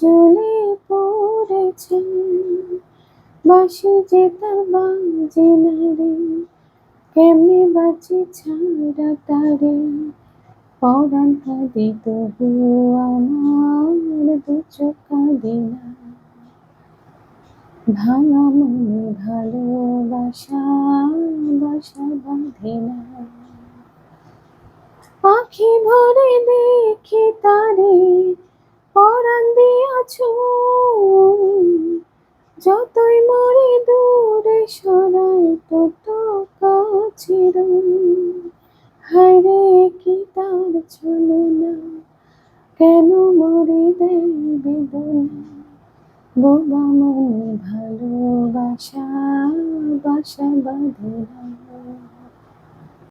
জ্বলে পড়েছে, বাঁশি যে তার বাজে না রে, কেমনে বাঁচি ছাড়া তারে। পরাণ কাঁদে তবু আমার দু চোখ কাঁদে না, ভাঙা মনে ভালোবাসা বাসা বাঁধে না। আখি ভরে দেখি তারে, পরাণ দিয়াছ, যতই মরে দূরে সরাই তত কাছে রই। হায়রে কি তার ছলনা, কেন মরে দেয় বেদনা, বোবা মনে ভালোবাসা বাসা বাঁধে না।